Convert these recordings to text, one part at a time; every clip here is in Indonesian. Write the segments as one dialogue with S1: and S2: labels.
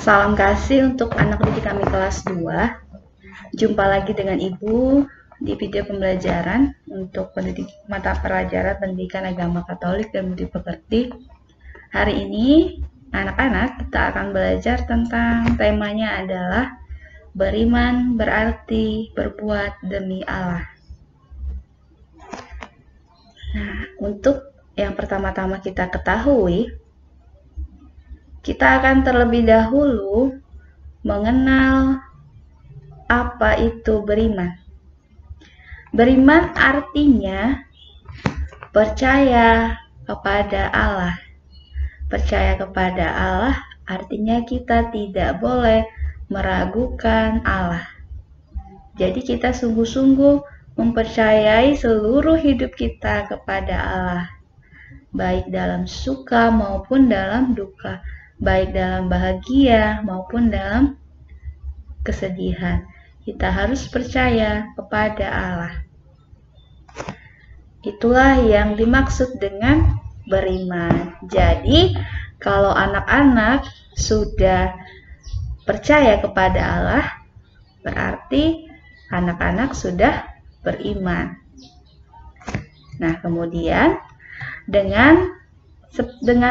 S1: Salam kasih untuk anak didik kami kelas 2. Jumpa lagi dengan Ibu di video pembelajaran untuk pendidik mata pelajaran pendidikan agama Katolik dan budi pekerti. Hari ini anak-anak kita akan belajar tentang temanya adalah beriman berarti berbuat demi Allah. Nah, untuk yang pertama-tama kita ketahui, kita akan terlebih dahulu mengenal apa itu beriman. Beriman artinya percaya kepada Allah. Percaya kepada Allah artinya kita tidak boleh meragukan Allah. Jadi kita sungguh-sungguh mempercayai seluruh hidup kita kepada Allah, baik dalam suka maupun dalam duka, baik dalam bahagia maupun dalam kesedihan. Kita harus percaya kepada Allah. Itulah yang dimaksud dengan beriman. Jadi, kalau anak-anak sudah percaya kepada Allah, berarti anak-anak sudah beriman. Nah, kemudian dengan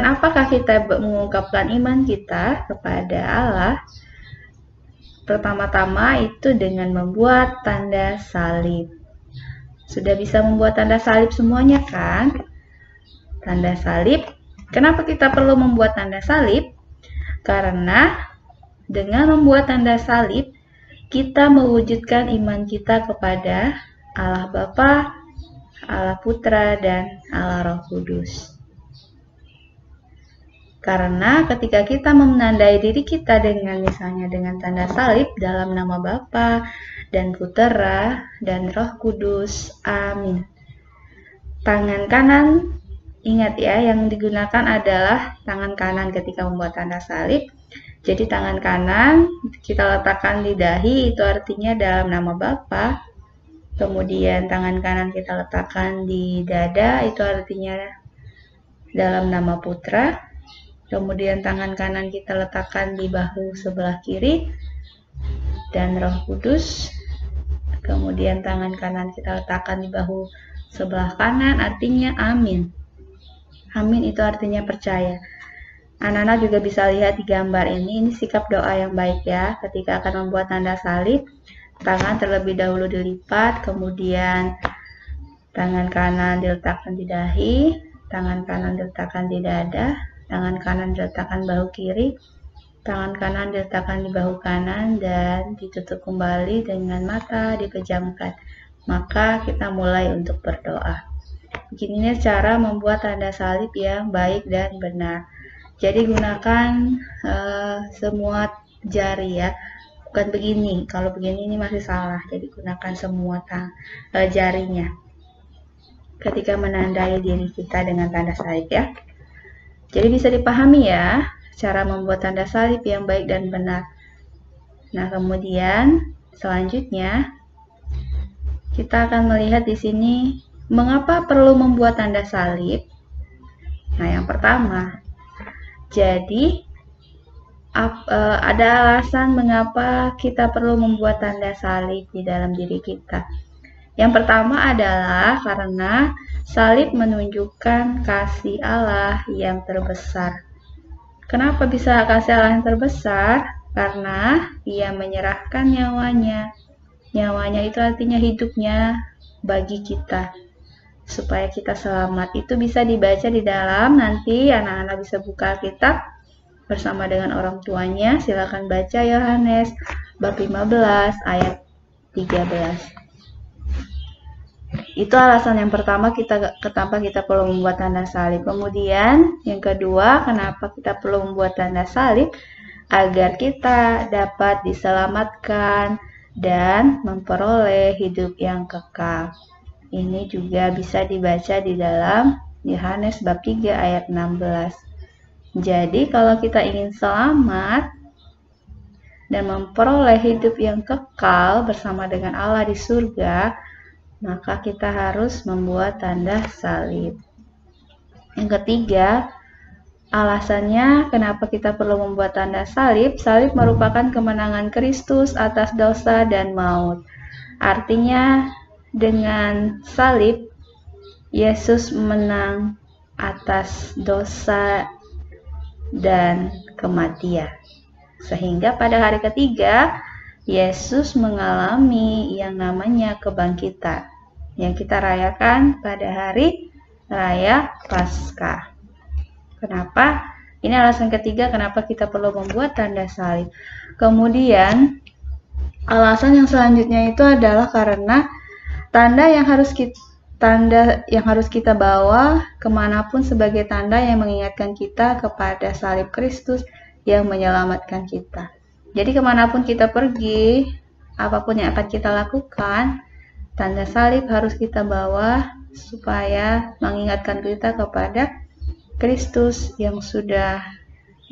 S1: apakah kita mengungkapkan iman kita kepada Allah? Pertama-tama itu dengan membuat tanda salib. Sudah bisa membuat tanda salib semuanya kan? Tanda salib. Kenapa kita perlu membuat tanda salib? Karena dengan membuat tanda salib, kita mewujudkan iman kita kepada Allah Bapa, Allah Putra, dan Allah Roh Kudus. Karena ketika kita menandai diri kita misalnya dengan tanda salib dalam nama Bapa dan Putra dan Roh Kudus, amin. Tangan kanan, ingat ya, yang digunakan adalah tangan kanan ketika membuat tanda salib. Jadi tangan kanan kita letakkan di dahi, itu artinya dalam nama Bapa. Kemudian tangan kanan kita letakkan di dada, itu artinya dalam nama Putra. Kemudian tangan kanan kita letakkan di bahu sebelah kiri dan Roh Kudus. Kemudian tangan kanan kita letakkan di bahu sebelah kanan, artinya amin. Amin itu artinya percaya. Anak-anak juga bisa lihat di gambar ini sikap doa yang baik ya. Ketika akan membuat tanda salib, tangan terlebih dahulu dilipat, kemudian tangan kanan diletakkan di dahi, tangan kanan diletakkan di dada, tangan kanan diletakkan bahu kiri, tangan kanan diletakkan di bahu kanan, dan ditutup kembali dengan mata dipejamkan. Maka kita mulai untuk berdoa. Begininya cara membuat tanda salib yang baik dan benar. Jadi gunakan semua jari ya, bukan begini. Kalau begini ini masih salah. Jadi gunakan semua jarinya ketika menandai diri kita dengan tanda salib ya. Jadi bisa dipahami ya cara membuat tanda salib yang baik dan benar. Nah, kemudian selanjutnya kita akan melihat di sini mengapa perlu membuat tanda salib. Nah, yang pertama, jadi ada alasan mengapa kita perlu membuat tanda salib di dalam diri kita. Yang pertama adalah karena salib menunjukkan kasih Allah yang terbesar. Kenapa bisa kasih Allah yang terbesar? Karena Ia menyerahkan nyawanya. Nyawanya itu artinya hidupnya bagi kita, supaya kita selamat. Itu bisa dibaca di dalam, nanti anak-anak bisa buka kitab bersama dengan orang tuanya. Silakan baca Yohanes bab 15 ayat 13. Itu alasan yang pertama kenapa kita perlu membuat tanda salib. Kemudian yang kedua, kenapa kita perlu membuat tanda salib? Agar kita dapat diselamatkan dan memperoleh hidup yang kekal. Ini juga bisa dibaca di dalam Yohanes bab 3 ayat 16. Jadi kalau kita ingin selamat dan memperoleh hidup yang kekal bersama dengan Allah di surga, maka kita harus membuat tanda salib. Yang ketiga, Alasannya kenapa kita perlu membuat tanda salib? Salib merupakan kemenangan Kristus atas dosa dan maut. Artinya dengan salib Yesus menang atas dosa dan kematian. Sehingga pada hari ketiga Yesus mengalami yang namanya kebangkitan yang kita rayakan pada hari raya Paskah. Kenapa? Ini alasan ketiga kenapa kita perlu membuat tanda salib. Kemudian alasan yang selanjutnya itu adalah karena tanda yang harus kita bawa kemanapun sebagai tanda yang mengingatkan kita kepada salib Kristus yang menyelamatkan kita. Jadi kemanapun kita pergi, apapun yang akan kita lakukan, tanda salib harus kita bawa supaya mengingatkan kita kepada Kristus yang sudah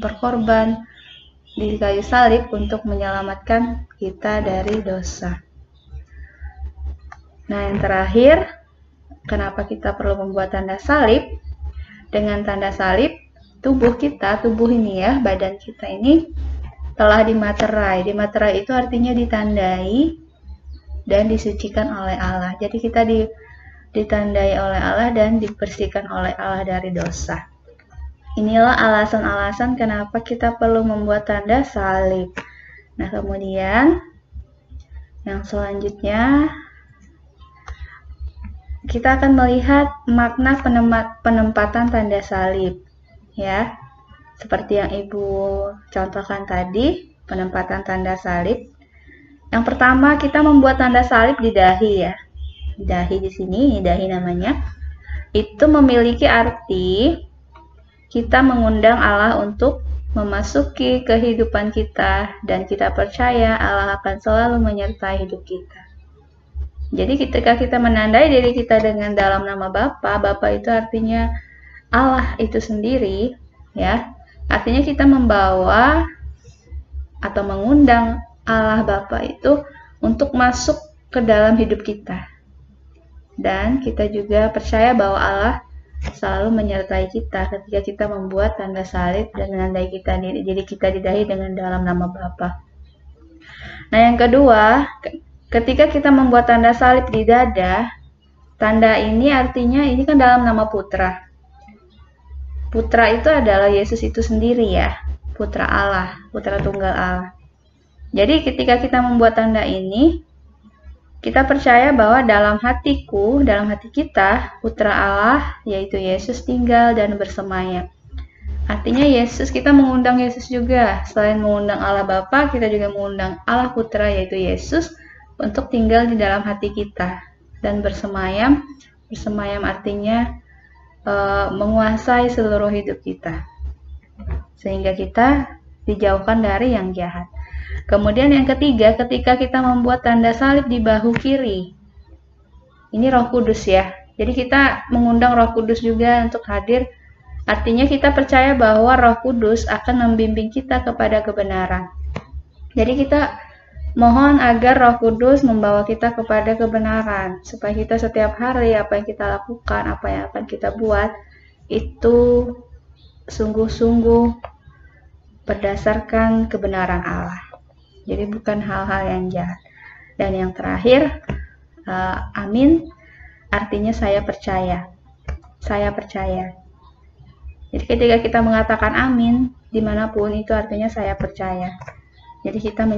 S1: berkorban di kayu salib untuk menyelamatkan kita dari dosa. Nah, yang terakhir, kenapa kita perlu membuat tanda salib? Dengan tanda salib, tubuh ini ya, badan kita ini telah dimaterai. Dimaterai itu artinya ditandai dan disucikan oleh Allah. Jadi kita ditandai oleh Allah dan dibersihkan oleh Allah dari dosa. Inilah alasan-alasan kenapa kita perlu membuat tanda salib. Nah, kemudian yang selanjutnya kita akan melihat makna penempatan tanda salib. Ya, seperti yang Ibu contohkan tadi, penempatan tanda salib. Yang pertama, kita membuat tanda salib di dahi ya. Dahi di sini, ini dahi namanya. Itu memiliki arti kita mengundang Allah untuk memasuki kehidupan kita dan kita percaya Allah akan selalu menyertai hidup kita. Jadi ketika kita menandai diri kita dengan dalam nama Bapa, Bapa itu artinya Allah itu sendiri, ya. Artinya kita membawa atau mengundang Allah Bapa itu untuk masuk ke dalam hidup kita. Dan kita juga percaya bahwa Allah selalu menyertai kita ketika kita membuat tanda salib dan menandai diri kita di dahi dengan dalam nama Bapa. Nah, yang kedua, ketika kita membuat tanda salib di dada, tanda ini artinya ini kan dalam nama Putra. Putra itu adalah Yesus itu sendiri ya, Putra Allah, Putra Tunggal Allah. Jadi ketika kita membuat tanda ini, kita percaya bahwa dalam hati kita, Putra Allah, yaitu Yesus tinggal dan bersemayam. Artinya kita mengundang Yesus juga. Selain mengundang Allah Bapa, kita juga mengundang Allah Putra, yaitu Yesus, untuk tinggal di dalam hati kita. Dan bersemayam artinya menguasai seluruh hidup kita. Sehingga kita dijauhkan dari yang jahat. Kemudian yang ketiga, ketika kita membuat tanda salib di bahu kiri. Ini Roh Kudus ya. Jadi kita mengundang Roh Kudus juga untuk hadir. Artinya kita percaya bahwa Roh Kudus akan membimbing kita kepada kebenaran. Jadi kita mohon agar Roh Kudus membawa kita kepada kebenaran. Supaya kita setiap hari apa yang kita lakukan, apa yang akan kita buat, itu sungguh-sungguh berdasarkan kebenaran Allah. Jadi bukan hal-hal yang jahat. Dan yang terakhir, amin, artinya saya percaya. Saya percaya. Jadi ketika kita mengatakan amin, dimanapun itu artinya saya percaya. Jadi kita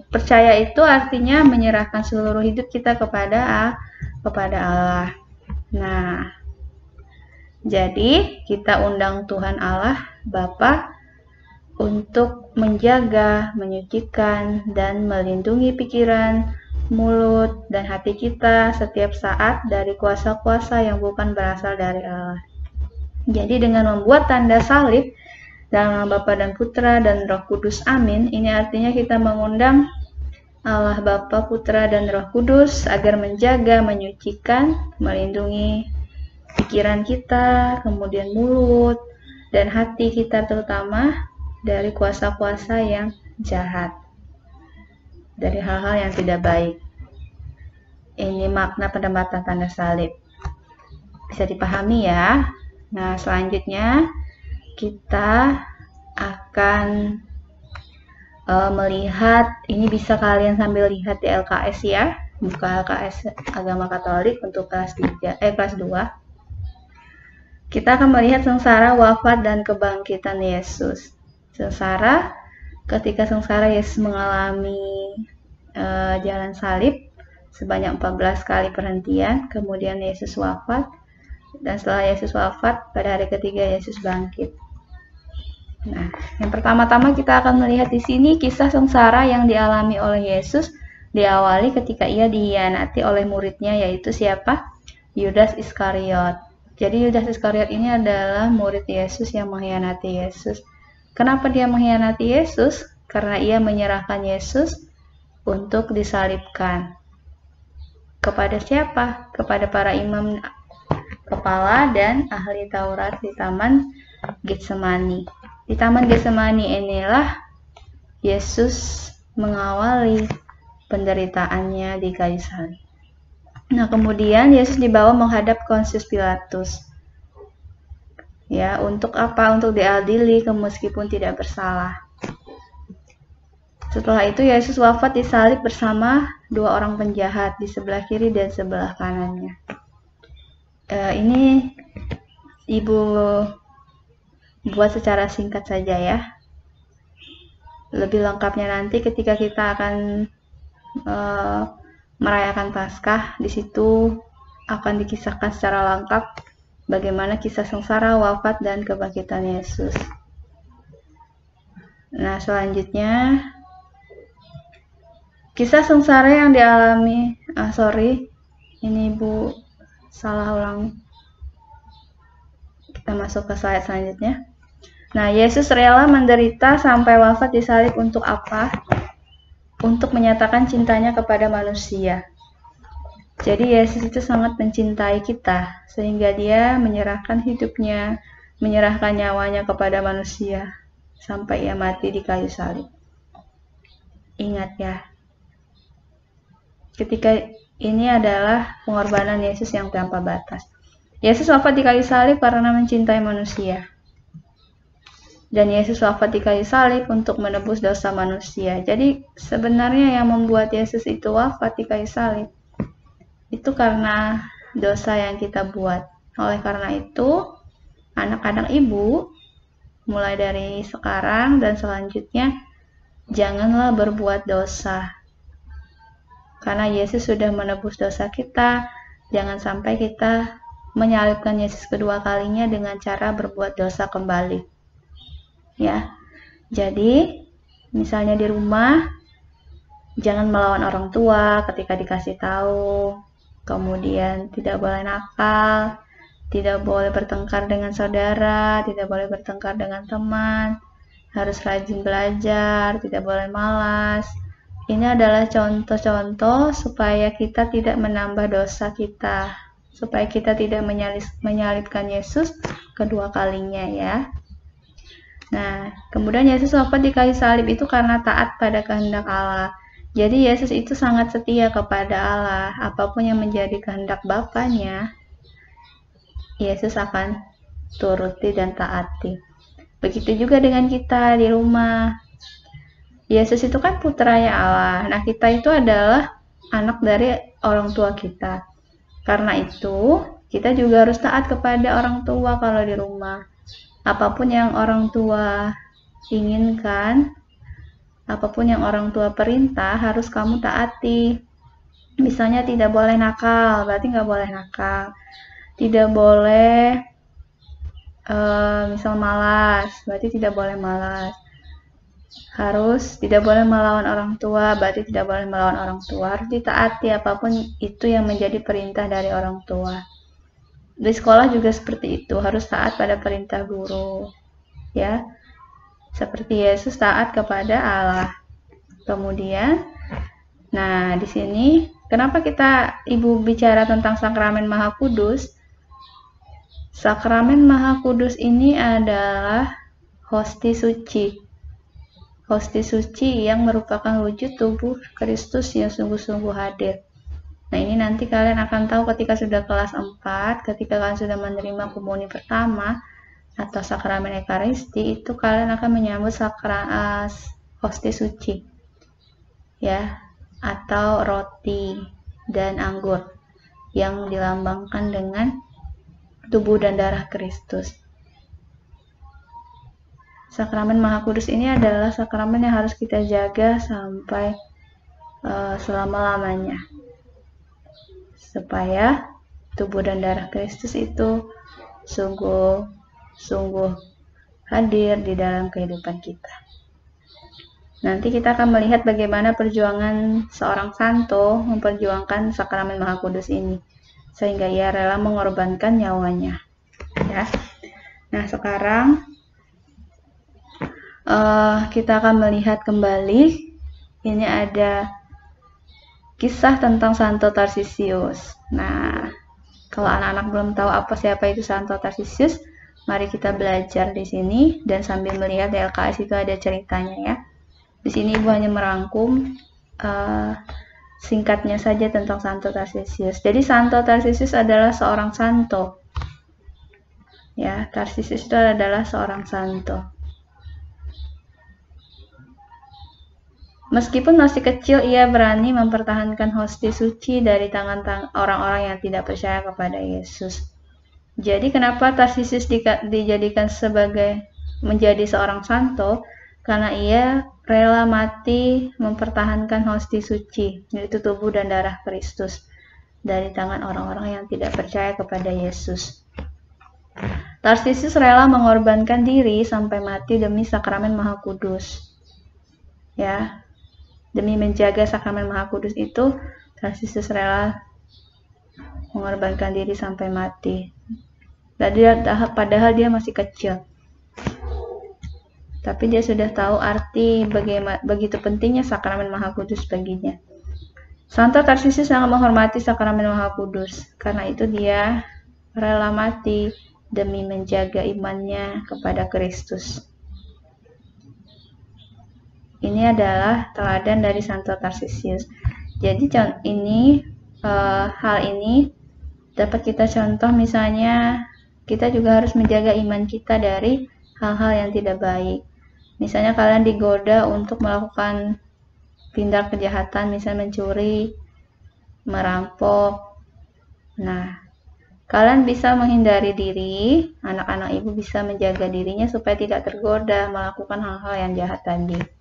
S1: percaya itu artinya menyerahkan seluruh hidup kita kepada Allah. Nah, jadi kita undang Tuhan Allah, Bapa, untuk menjaga, menyucikan, dan melindungi pikiran, mulut, dan hati kita setiap saat dari kuasa-kuasa yang bukan berasal dari Allah. Jadi dengan membuat tanda salib dalam nama Bapa dan Putra dan Roh Kudus, amin, ini artinya kita mengundang Allah Bapa, Putra, dan Roh Kudus agar menjaga, menyucikan, melindungi pikiran kita, kemudian mulut, dan hati kita terutama dari kuasa-kuasa yang jahat, dari hal-hal yang tidak baik. Ini makna penempatan tanda salib. Bisa dipahami ya. Nah, selanjutnya kita akan melihat, ini bisa kalian sambil lihat di LKS ya, buka LKS Agama Katolik untuk kelas 2. Kita akan melihat sengsara, wafat, dan kebangkitan Yesus. Sengsara, ketika sengsara Yesus mengalami jalan salib sebanyak 14 kali perhentian, kemudian Yesus wafat, dan setelah Yesus wafat, pada hari ketiga Yesus bangkit. Nah, yang pertama-tama kita akan melihat di sini kisah sengsara yang dialami oleh Yesus diawali ketika ia dikhianati oleh muridnya, yaitu siapa? Yudas Iskariot. Jadi Yudas Iskariot ini adalah murid Yesus yang mengkhianati Yesus. Kenapa dia mengkhianati Yesus? Karena ia menyerahkan Yesus untuk disalibkan. Kepada siapa? Kepada para imam kepala dan ahli Taurat di Taman Getsemani. Di Taman Getsemani inilah Yesus mengawali penderitaannya di kayu salib. Nah, kemudian Yesus dibawa menghadap Pontius Pilatus. Ya, untuk apa? Untuk diadili meskipun tidak bersalah. Setelah itu Yesus wafat disalib bersama 2 orang penjahat di sebelah kiri dan sebelah kanannya. Ini Ibu buat secara singkat saja ya. Lebih lengkapnya nanti ketika kita akan merayakan Paskah, di situ akan dikisahkan secara lengkap bagaimana kisah sengsara, wafat, dan kebangkitan Yesus. Nah, selanjutnya kisah sengsara yang dialami, ini Ibu salah ulang. Kita masuk ke slide selanjutnya. Nah, Yesus rela menderita sampai wafat disalib untuk apa? Untuk menyatakan cintanya kepada manusia. Jadi Yesus itu sangat mencintai kita, sehingga dia menyerahkan hidupnya, menyerahkan nyawanya kepada manusia, sampai ia mati di kayu salib. Ingat ya, ketika ini adalah pengorbanan Yesus yang tanpa batas. Yesus wafat di kayu salib karena mencintai manusia. Dan Yesus wafat di kayu salib untuk menebus dosa manusia. Jadi sebenarnya yang membuat Yesus itu wafat di kayu salib itu karena dosa yang kita buat. Oleh karena itu, anak-anak ibu, mulai dari sekarang dan selanjutnya, janganlah berbuat dosa. Karena Yesus sudah menebus dosa kita, jangan sampai kita menyalibkan Yesus kedua kalinya dengan cara berbuat dosa kembali. Ya, jadi misalnya di rumah jangan melawan orang tua ketika dikasih tahu, kemudian tidak boleh nakal, tidak boleh bertengkar dengan saudara, tidak boleh bertengkar dengan teman, harus rajin belajar, tidak boleh malas. Ini adalah contoh-contoh supaya kita tidak menambah dosa kita, supaya kita tidak menyalibkan Yesus kedua kalinya ya. Nah, kemudian Yesus wafat di kayu salib itu karena taat pada kehendak Allah. Jadi Yesus itu sangat setia kepada Allah. Apapun yang menjadi kehendak Bapaknya, Yesus akan turuti dan taati. Begitu juga dengan kita di rumah. Yesus itu kan putranya Allah. Nah, kita itu adalah anak dari orang tua kita. Karena itu, kita juga harus taat kepada orang tua kalau di rumah. Apapun yang orang tua inginkan, apapun yang orang tua perintah, harus kamu taati. Misalnya tidak boleh nakal, berarti nggak boleh nakal. Tidak boleh, misal malas, berarti tidak boleh malas. Harus tidak boleh melawan orang tua, berarti tidak boleh melawan orang tua. Harus ditaati apapun itu yang menjadi perintah dari orang tua. Di sekolah juga seperti itu, harus taat pada perintah guru. Ya. Seperti Yesus taat kepada Allah. Kemudian, nah di sini kenapa kita Ibu bicara tentang Sakramen Maha Kudus? Sakramen Maha Kudus ini adalah hosti suci. Hosti suci yang merupakan wujud tubuh Kristus yang sungguh-sungguh hadir. Nah, ini nanti kalian akan tahu ketika sudah kelas 4, ketika kalian sudah menerima komuni pertama, atau sakramen Ekaristi, itu kalian akan menyambut hostia suci, ya, atau roti dan anggur yang dilambangkan dengan tubuh dan darah Kristus. Sakramen Maha Kudus ini adalah sakramen yang harus kita jaga sampai selama-lamanya, supaya tubuh dan darah Kristus itu sungguh hadir di dalam kehidupan kita. Nanti kita akan melihat bagaimana perjuangan seorang santo memperjuangkan sakramen Maha Kudus ini, sehingga ia rela mengorbankan nyawanya. Ya. Nah, sekarang kita akan melihat kembali. Ini ada kisah tentang Santo Tarsisius. Nah, kalau anak-anak belum tahu siapa itu Santo Tarsisius, mari kita belajar di sini dan sambil melihat di LKS itu ada ceritanya ya. Di sini Ibu hanya merangkum singkatnya saja tentang Santo Tarsisius. Jadi Santo Tarsisius adalah seorang santo. Ya, Tarsisius itu adalah seorang santo. Meskipun masih kecil, ia berani mempertahankan hostia suci dari tangan orang-orang yang tidak percaya kepada Yesus. Jadi kenapa Tarsisius dijadikan menjadi seorang santo? Karena ia rela mati mempertahankan hostia suci, yaitu tubuh dan darah Kristus, dari tangan orang-orang yang tidak percaya kepada Yesus. Tarsisius rela mengorbankan diri sampai mati demi sakramen Maha Kudus. Ya. Demi menjaga sakramen Maha Kudus itu, Tarsisius rela mengorbankan diri sampai mati. Padahal dia masih kecil. Tapi dia sudah tahu arti begitu pentingnya sakramen Maha Kudus baginya. Santo Tarsisius sangat menghormati sakramen Maha Kudus. Karena itu dia rela mati demi menjaga imannya kepada Kristus. Ini adalah teladan dari Santo Tarsisius. Jadi hal ini dapat kita contoh, misalnya kita juga harus menjaga iman kita dari hal-hal yang tidak baik. Misalnya kalian digoda untuk melakukan tindak kejahatan, misalnya mencuri, merampok. Nah, kalian bisa menghindari diri, anak-anak ibu bisa menjaga dirinya supaya tidak tergoda melakukan hal-hal yang jahat tadi.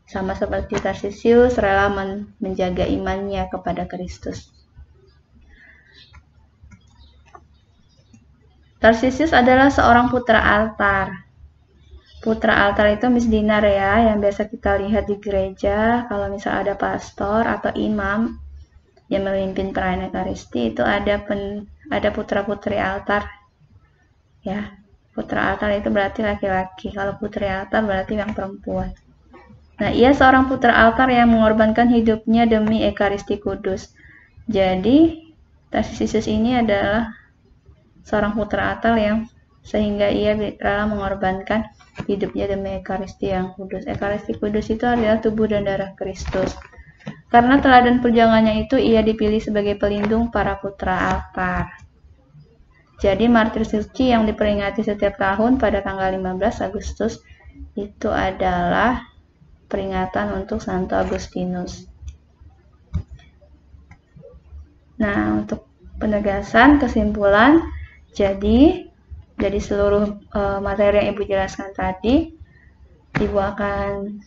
S1: Sama seperti Tarsisius rela menjaga imannya kepada Kristus. Tarsisius adalah seorang putra altar. Putra altar itu Miss Dinar ya, yang biasa kita lihat di gereja. Kalau misal ada pastor atau imam yang memimpin perayaan Ekaristi, itu ada putra-putri altar. Ya, putra altar itu berarti laki-laki. Kalau putri altar berarti yang perempuan. Nah, ia seorang putra altar yang mengorbankan hidupnya demi Ekaristi Kudus. Jadi, Tarsisius ini adalah seorang putra altar yang sehingga ia rela mengorbankan hidupnya demi Ekaristi yang kudus. Ekaristi Kudus itu adalah tubuh dan darah Kristus. Karena teladan perjuangannya itu, ia dipilih sebagai pelindung para putra altar. Jadi, martir suci yang diperingati setiap tahun pada tanggal 15 Agustus itu adalah peringatan untuk Santo Agustinus. Nah, untuk penegasan kesimpulan, jadi dari seluruh materi yang Ibu jelaskan tadi, Ibu akan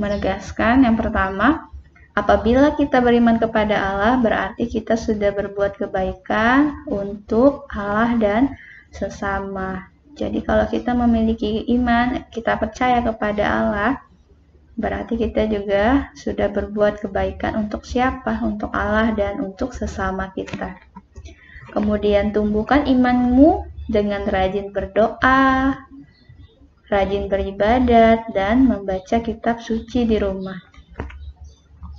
S1: menegaskan yang pertama, apabila kita beriman kepada Allah, berarti kita sudah berbuat kebaikan untuk Allah dan sesama. Jadi kalau kita memiliki iman, kita percaya kepada Allah, berarti kita juga sudah berbuat kebaikan untuk siapa? Untuk Allah dan untuk sesama kita. Kemudian tumbuhkan imanmu dengan rajin berdoa, rajin beribadat, dan membaca kitab suci di rumah.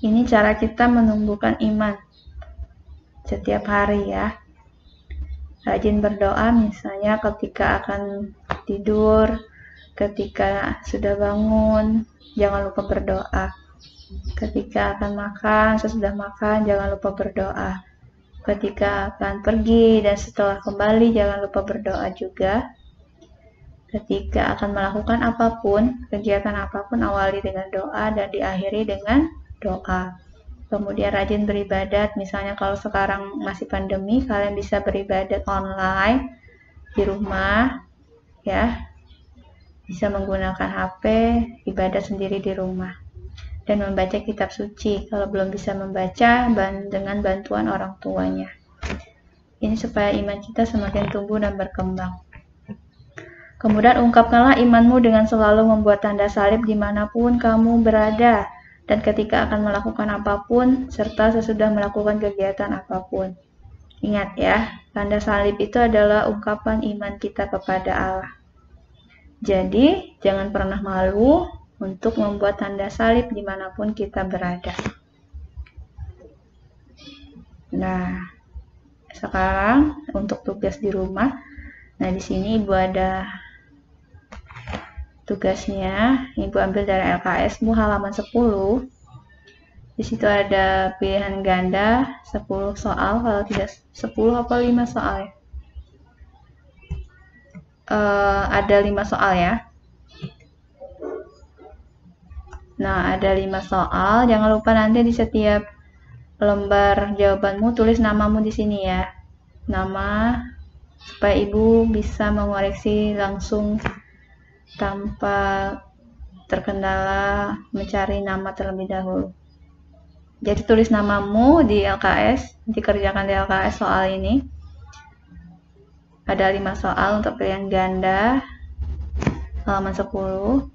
S1: Ini cara kita menumbuhkan iman setiap hari ya. Rajin berdoa misalnya ketika akan tidur, ketika sudah bangun, jangan lupa berdoa. Ketika akan makan, sesudah makan, jangan lupa berdoa. Ketika akan pergi dan setelah kembali, jangan lupa berdoa juga. Ketika akan melakukan apapun, kegiatan apapun, awali dengan doa dan diakhiri dengan doa. Kemudian rajin beribadat, misalnya kalau sekarang masih pandemi, kalian bisa beribadat online di rumah, ya. Bisa menggunakan HP, ibadat sendiri di rumah. Dan membaca kitab suci, kalau belum bisa membaca, dengan bantuan orang tuanya. Ini supaya iman kita semakin tumbuh dan berkembang. Kemudian ungkapkanlah imanmu dengan selalu membuat tanda salib dimanapun kamu berada, dan ketika akan melakukan apapun, serta sesudah melakukan kegiatan apapun. Ingat ya, tanda salib itu adalah ungkapan iman kita kepada Allah. Jadi, jangan pernah malu untuk membuat tanda salib dimanapun kita berada. Nah, sekarang untuk tugas di rumah. Nah, di sini Ibu ada tugasnya. Ibu ambil dari LKS halaman 10. Di situ ada pilihan ganda 10 soal, kalau tidak 10 apa 5 soal ya? Ada 5 soal ya. Nah, ada 5 soal. Jangan lupa nanti di setiap lembar jawabanmu tulis namamu di sini ya. Nama, supaya Ibu bisa mengoreksi langsung tanpa terkendala mencari nama terlebih dahulu. Jadi tulis namamu di LKS, dikerjakan di LKS soal ini. Ada 5 soal untuk pilihan ganda, halaman 10.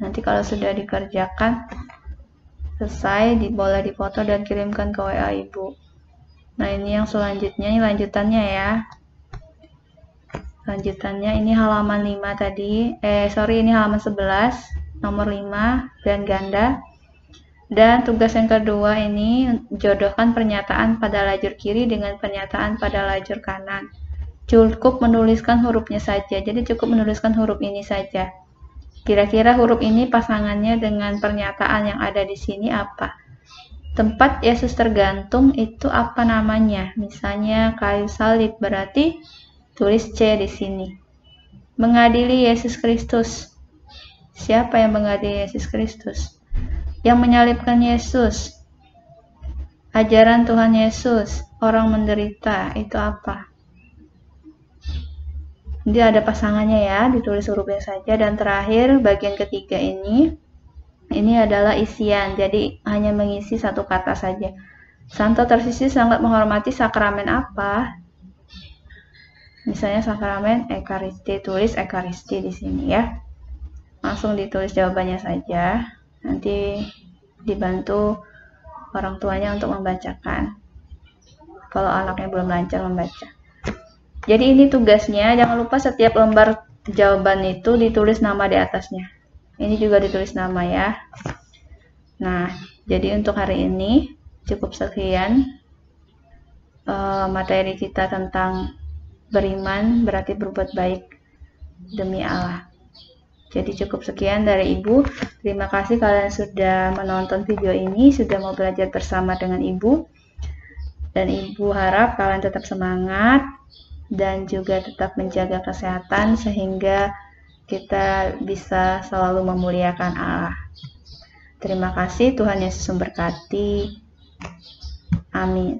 S1: Nanti kalau sudah dikerjakan, selesai, boleh dipoto dan kirimkan ke WA Ibu. Nah, ini yang selanjutnya, ini lanjutannya ya. Lanjutannya ini halaman 5 tadi, ini halaman 11, nomor 5, pilihan ganda. Dan tugas yang kedua ini, jodohkan pernyataan pada lajur kiri dengan pernyataan pada lajur kanan. Cukup menuliskan hurufnya saja, jadi cukup menuliskan huruf ini saja. Kira-kira huruf ini pasangannya dengan pernyataan yang ada di sini apa? Tempat Yesus tergantung itu apa namanya? Misalnya kayu salib, berarti tulis C di sini. Mengadili Yesus Kristus. Siapa yang mengadili Yesus Kristus? Yang menyalibkan Yesus. Ajaran Tuhan Yesus, orang menderita, itu apa? Jadi ada pasangannya ya, ditulis hurufnya saja. Dan terakhir, bagian ketiga ini adalah isian, jadi hanya mengisi satu kata saja. Santo Tarsisius sangat menghormati sakramen apa? Misalnya sakramen Ekaristi, tulis Ekaristi di sini ya. Langsung ditulis jawabannya saja. Nanti dibantu orang tuanya untuk membacakan. Kalau anaknya belum lancar membaca. Jadi ini tugasnya, jangan lupa setiap lembar jawaban itu ditulis nama di atasnya. Ini juga ditulis nama ya. Nah, jadi untuk hari ini cukup sekian materi kita tentang beriman berarti berbuat baik demi Allah. Jadi cukup sekian dari Ibu. Terima kasih kalian sudah menonton video ini, sudah mau belajar bersama dengan Ibu. Dan Ibu harap kalian tetap semangat dan juga tetap menjaga kesehatan sehingga kita bisa selalu memuliakan Allah. Terima kasih, Tuhan Yesus memberkati. Amin.